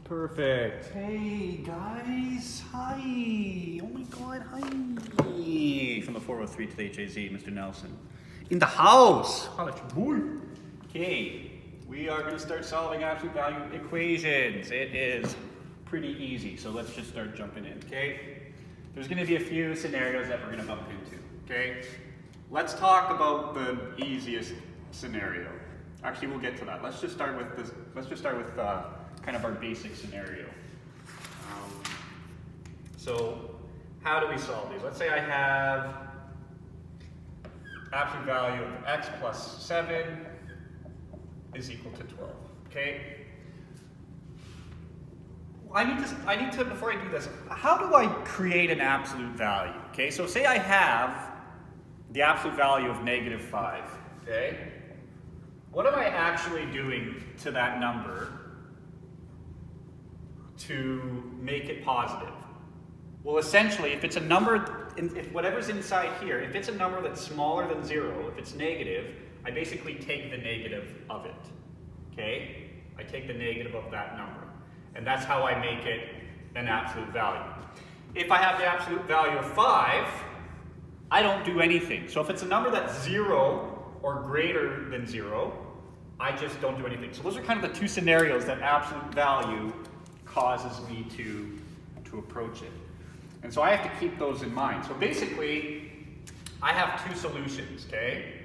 Perfect. Hey guys, hi. Oh my god, hi. From the 403 to the HAZ, Mr. Nelson. In the house. Holla at your boy. Okay, we are going to start solving absolute value equations. It is pretty easy, so let's just start jumping in, okay? There's going to be a few scenarios that we're going to bump into, okay? Let's talk about the easiest scenario. Actually, we'll get to that. Let's just start with this. Let's just start with kind of our basic scenario. So how do we solve these? Let's say I have absolute value of x plus 7 is equal to 12, okay? I need to, before I do this, how do I create an absolute value? Okay, so say I have the absolute value of -5, okay? What am I actually doing to that number to make it positive? Well, essentially, if it's a number, if whatever's inside here, if it's a number that's smaller than 0, if it's negative, I basically take the negative of it, okay? I take the negative of that number, and that's how I make it an absolute value. If I have the absolute value of 5, I don't do anything. So if it's a number that's 0 or greater than 0, I just don't do anything. So those are kind of the two scenarios that absolute value causes me to approach it. And so I have to keep those in mind. So basically, I have two solutions, okay?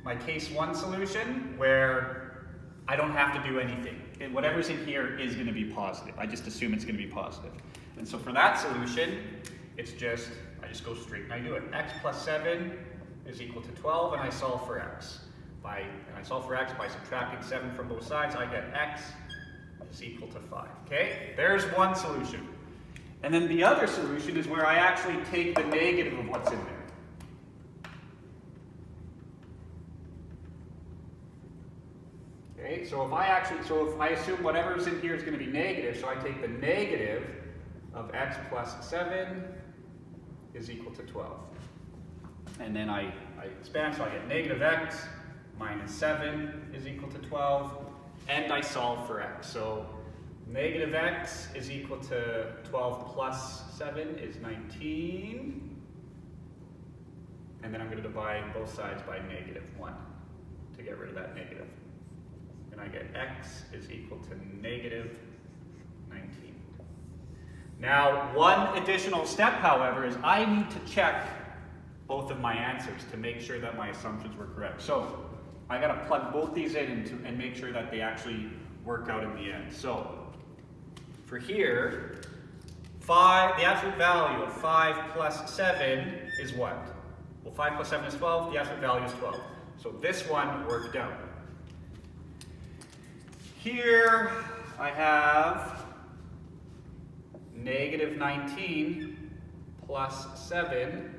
My case 1 solution, where I don't have to do anything. And whatever's in here is going to be positive. I just assume it's going to be positive. And so for that solution, it's just, I just go straight and I do it. X plus 7 is equal to 12, and I solve for x. And I solve for x by subtracting 7 from both sides. I get x is equal to 5. Okay, there's one solution. And then the other solution is where I actually take the negative of what's in there. Okay, so if I assume whatever's in here is going to be negative, so I take the negative of x plus 7 is equal to 12. And then I expand, so I get negative x minus 7 is equal to 12, and I solve for x. So negative x is equal to 12 plus 7 is 19. And then I'm going to divide both sides by -1 to get rid of that negative. And I get x is equal to -19. Now, one additional step, however, is I need to check both of my answers to make sure that my assumptions were correct. So I got to plug both these in and make sure that they actually work out in the end. So for here, the absolute value of 5 plus 7 is what? Well, 5 plus 7 is 12. The absolute value is 12. So this one worked out. Here I have -19 plus 7.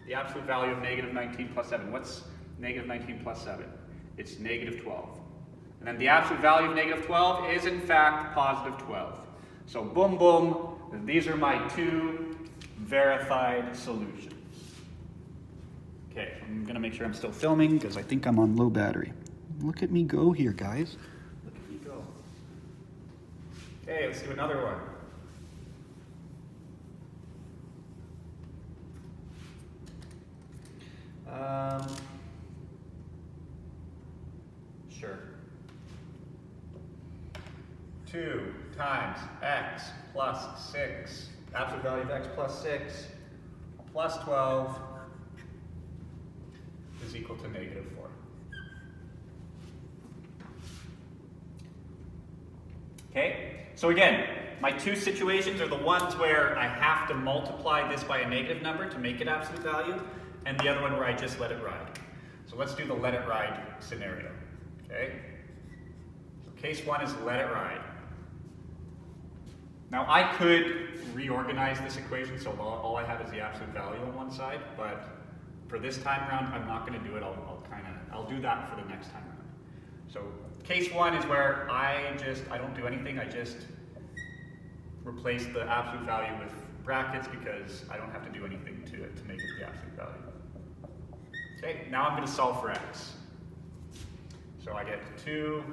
The absolute value of -19 plus 7. What's -19 plus 7? It's -12. And then the absolute value of -12 is in fact positive 12. So boom, boom, these are my two verified solutions. Okay, I'm gonna make sure I'm still filming because I think I'm on low battery. Look at me go here, guys. Look at me go. Okay, let's do another one. Sure. 2 times x plus 6, absolute value of x plus 6 plus 12 is equal to -4. Okay, so again, my two situations are the ones where I have to multiply this by a negative number to make it absolute value, and the other one where I just let it ride. So let's do the let it ride scenario, okay? So case 1 is let it ride. Now I could reorganize this equation so all I have is the absolute value on one side, but for this time around, I'm not going to do it. I'll do that for the next time around. So case 1 is where I don't do anything. I just replace the absolute value with brackets because I don't have to do anything to it to make it the absolute value. Okay, now I'm going to solve for x. So I get 2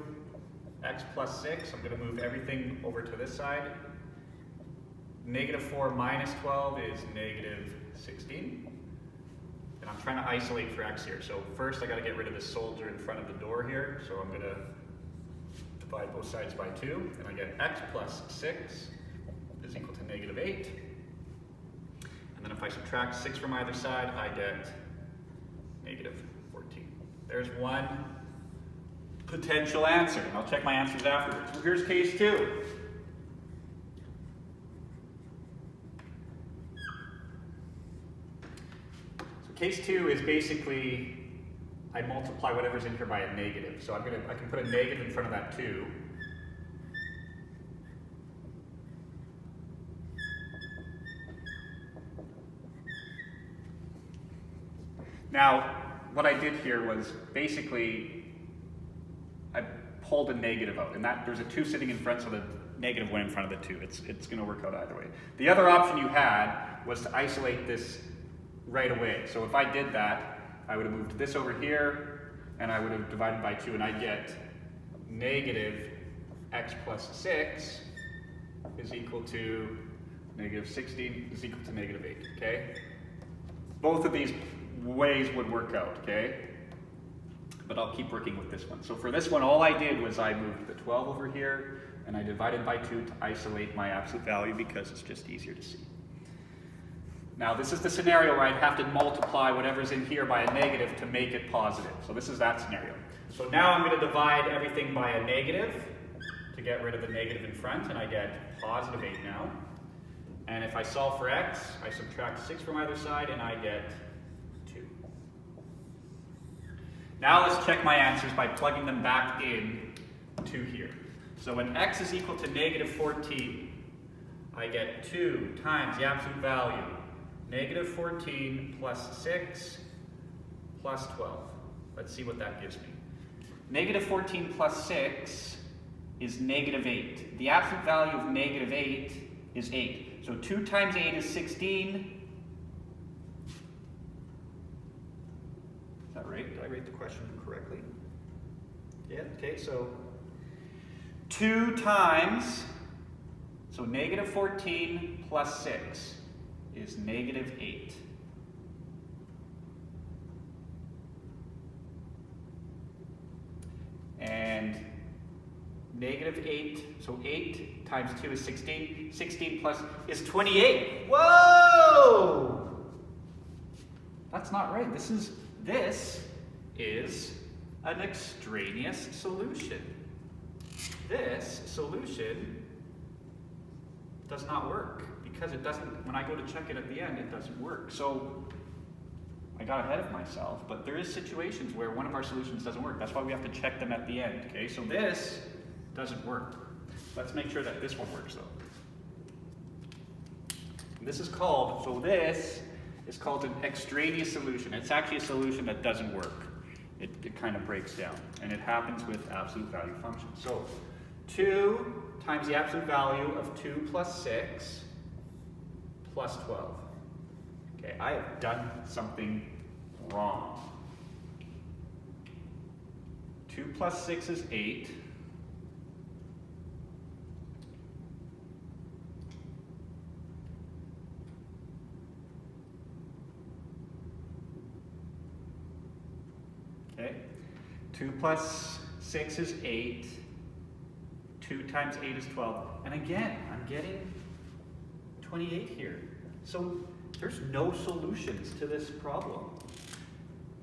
x plus 6, I'm going to move everything over to this side. Negative 4 minus 12 is negative 16. And I'm trying to isolate for x here. So first I got to get rid of this soldier in front of the door here. So I'm going to divide both sides by 2. And I get x plus 6 is equal to negative 8. And then if I subtract 6 from either side, I get negative 14. There's one potential answer. And I'll check my answers afterwards. So here's case 2. Case 2 is basically, I multiply whatever's in here by a negative. So I can put a negative in front of that 2. Now, what I did here was basically, I pulled a negative out, and there's a 2 sitting in front, so the negative went in front of the 2. It's going to work out either way. The other option you had was to isolate this right away. So if I did that, I would have moved this over here, and I would have divided by 2, and I'd get negative x plus 6 is equal to negative 16 is equal to negative 8, okay? Both of these ways would work out, okay? But I'll keep working with this one. So for this one, all I did was I moved the 12 over here, and I divided by 2 to isolate my absolute value because it's just easier to see. Now this is the scenario where I'd have to multiply whatever's in here by a negative to make it positive. So this is that scenario. So now I'm going to divide everything by a negative to get rid of the negative in front, and I get positive 8 now. And if I solve for x, I subtract 6 from either side, and I get 2. Now let's check my answers by plugging them back in to here. So when x is equal to negative 14, I get 2 times the absolute value, negative 14 plus 6 plus 12. Let's see what that gives me. Negative 14 plus 6 is negative 8. The absolute value of negative 8 is 8. So 2 times 8 is 16. Is that right? Did I read the question correctly? Yeah, okay, so 2 times, so negative 14 plus 6 is negative 8. And negative 8, so 8 times 2 is 16. 16 plus is 28. Whoa! That's not right. This is an extraneous solution. This solution does not work because it doesn't, when I go to check it at the end, it doesn't work. So I got ahead of myself, but there is situations where one of our solutions doesn't work. That's why we have to check them at the end, okay? So this doesn't work. Let's make sure that this one works though. This is called, so this is called an extraneous solution. It's actually a solution that doesn't work. It kind of breaks down, and it happens with absolute value functions. So 2 times the absolute value of 2 plus 6 plus 12. Okay, I have done something wrong. 2 plus 6 is 8. Okay, 2 plus 6 is 8. 2 times 8 is 12. And again, I'm getting 28 here. So there's no solutions to this problem.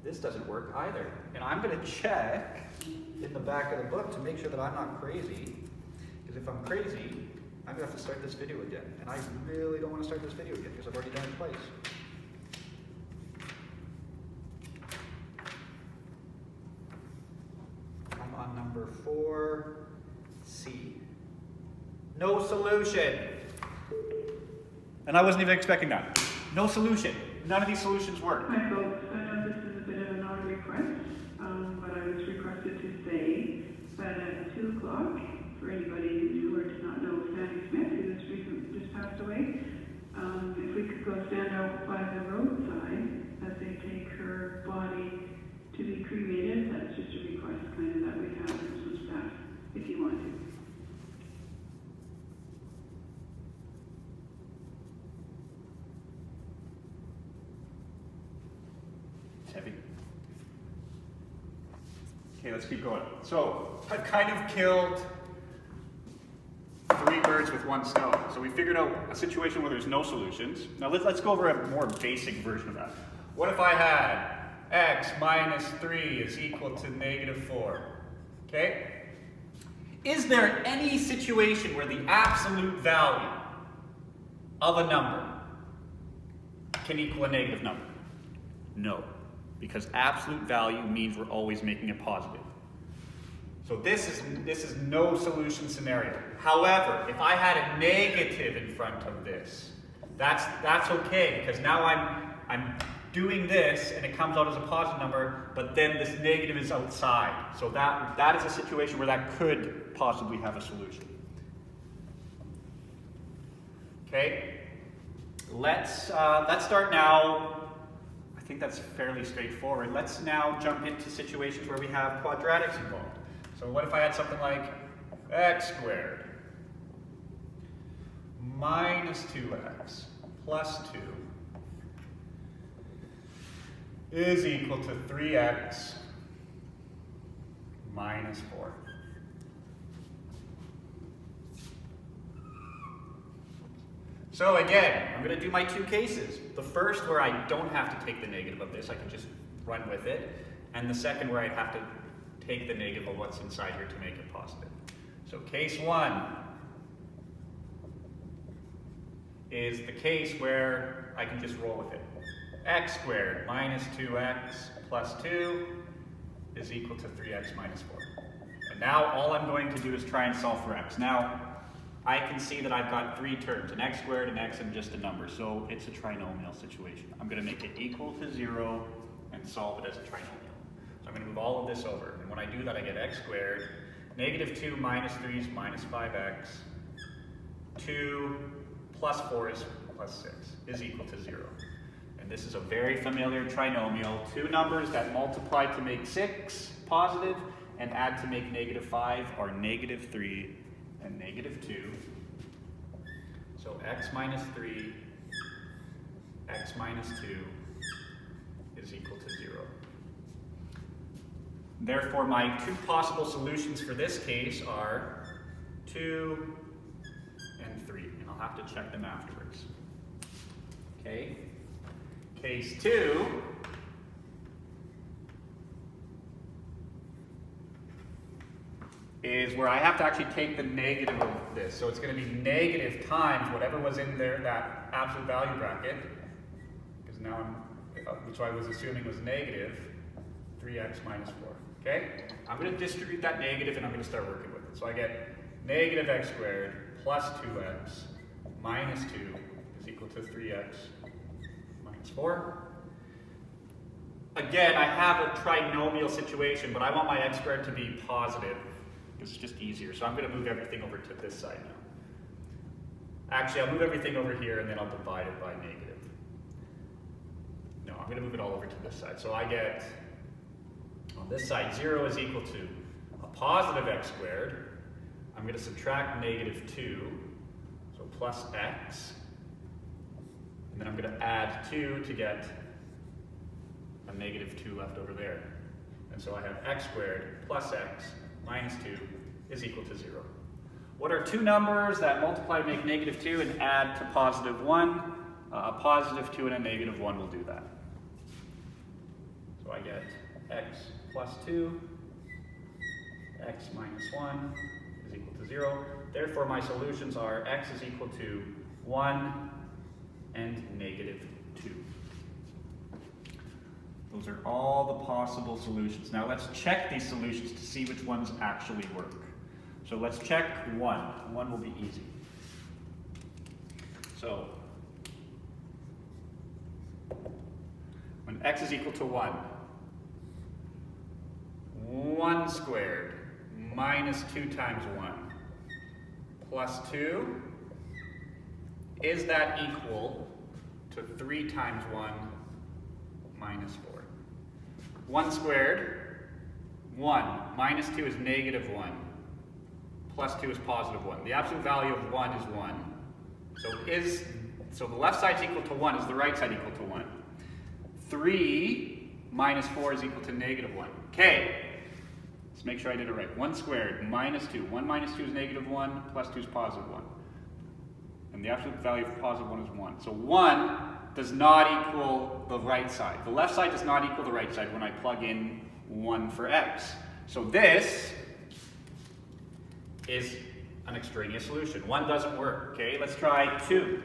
This doesn't work either. And I'm going to check in the back of the book to make sure that I'm not crazy. Because if I'm crazy, I'm going to have to start this video again. And I really don't want to start this video again because I've already done it twice. I'm on number 4C. No solution. And I wasn't even expecting that. No solution. None of these solutions work. Hi folks, I know this is a bit of an odd request, but I was requested to say that at 2 o'clock, for anybody who does not know Fanny Smith, who just passed away, if we could go stand out by the roadside as they take her body to be cremated. That's just a request kind of that we have from some staff, if you want Okay, let's keep going. So I've kind of killed 3 birds with 1 stone. So we figured out a situation where there's no solutions. Now let's go over a more basic version of that. What if I had x minus 3 is equal to -4? Okay? Is there any situation where the absolute value of a number can equal a negative number? No, because absolute value means we're always making it positive. So this is no solution scenario. However, if I had a negative in front of this, that's okay, because now I'm doing this and it comes out as a positive number, but then this negative is outside. So that is a situation where that could possibly have a solution. Okay, let's start now. I think that's fairly straightforward. Let's now jump into situations where we have quadratics involved. So what if I had something like x squared minus 2x plus 2 is equal to 3x minus 4. So again, I'm going to do my 2 cases. The first where I don't have to take the negative of this, I can just run with it. And the second where I'd have to take the negative of what's inside here to make it positive. So case 1 is the case where I can just roll with it. X squared minus 2x plus 2 is equal to 3x minus 4. And now all I'm going to do is try and solve for x. Now, I can see that I've got 3 terms, an x squared, an x, and just a number. So it's a trinomial situation. I'm going to make it equal to 0 and solve it as a trinomial. So I'm going to move all of this over. And when I do that, I get x squared. Negative 2 minus 3 is minus 5x. 2 plus 4 is plus 6 is equal to 0. And this is a very familiar trinomial. 2 numbers that multiply to make 6 positive and add to make -5 are -3 and -2. So x minus 3, x minus 2 is equal to 0. Therefore, my 2 possible solutions for this case are 2 and 3. And I'll have to check them afterwards. Okay. Case 2 is where I have to actually take the negative of this. So it's going to be negative times whatever was in there, that absolute value bracket, because now which I was assuming was negative, 3x minus 4. Okay? I'm going to distribute that negative and I'm going to start working with it. So I get negative x squared plus 2x minus 2 is equal to 3x minus 4. Again, I have a trinomial situation, but I want my x squared to be positive. It's just easier. So I'm going to move everything over to this side now. Actually, I'll move everything over here and then I'll divide it by negative. No, I'm going to move it all over to this side. So I get, on this side, 0 is equal to a positive x squared. I'm going to subtract -2, so plus x. And then I'm going to add 2 to get a -2 left over there. And so I have x squared plus x minus 2 is equal to 0. What are 2 numbers that multiply to make -2 and add to +1? A +2 and a -1 will do that. So I get x plus 2, x minus 1 is equal to 0. Therefore, my solutions are x is equal to 1 and -2. Those are all the possible solutions. Now let's check these solutions to see which ones actually work. So let's check 1. 1 will be easy. So when x is equal to 1, 1 squared minus 2 times 1 plus 2, is that equal to 3 times 1 minus 4? 1 squared, 1, minus 2 is -1, plus 2 is +1. The absolute value of 1 is 1. So the left side's equal to 1. Is the right side equal to 1? 3 minus 4 is equal to -1. Okay, Let's make sure I did it right. 1 squared minus 2. 1 minus 2 is negative 1, plus 2 is positive 1. And the absolute value of positive 1 is 1. So 1 does not equal the right side. The left side does not equal the right side when I plug in 1 for x. So this is an extraneous solution. 1 doesn't work, okay? Let's try 2.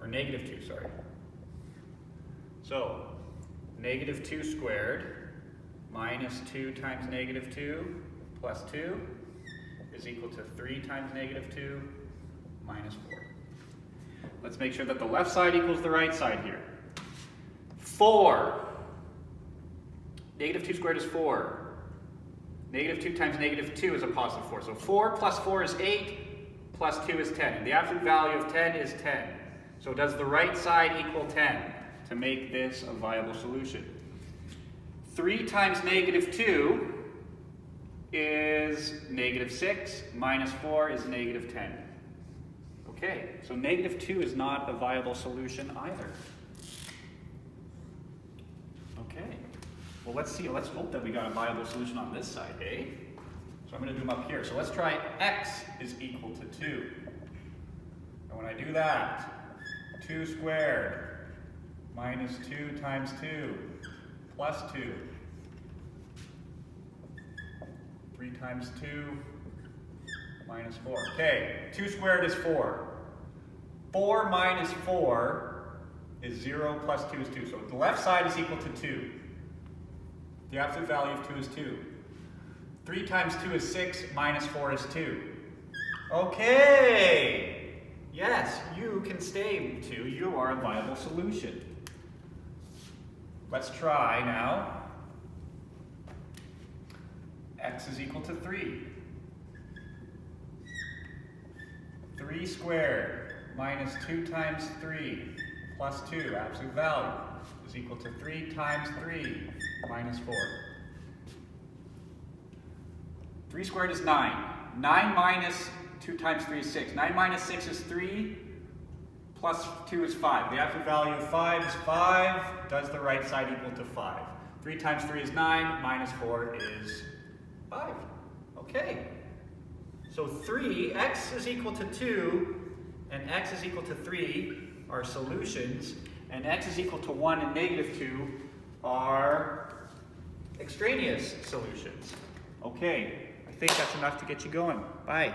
Or negative 2, sorry. So, negative 2 squared minus 2 times negative 2 plus 2 is equal to 3 times negative 2 minus 4. Let's make sure that the left side equals the right side here. 4. Negative 2 squared is 4. Negative 2 times negative 2 is a positive 4. So 4 plus 4 is 8, plus 2 is 10. And the absolute value of 10 is 10. So does the right side equal 10 to make this a viable solution? 3 times negative 2 is negative 6, minus 4 is negative 10. Okay, so negative 2 is not a viable solution either. Okay, well let's see, let's hope that we got a viable solution on this side, eh? So I'm going to do them up here. So let's try x is equal to 2. And when I do that, 2 squared minus 2 times 2 plus 2. 3 times 2 minus 4. Okay, 2 squared is 4. 4 minus 4 is 0 plus 2 is 2. So the left side is equal to 2. The absolute value of 2 is 2. 3 times 2 is 6, minus 4 is 2. Okay! Yes, you can stay 2. You are a viable solution. Let's try now. X is equal to 3. 3 squared minus 2 times 3 plus 2, absolute value, is equal to 3 times 3 minus 4. 3 squared is 9. 9 minus 2 times 3 is 6. 9 minus 6 is 3, plus 2 is 5. The absolute value of 5 is 5. Does the right side equal to 5? 3 times 3 is 9, minus 4 is 5. Okay. So 3, x is equal to 2, and x is equal to 3 are solutions, and x is equal to 1 and negative 2 are extraneous solutions. Okay, I think that's enough to get you going. Bye.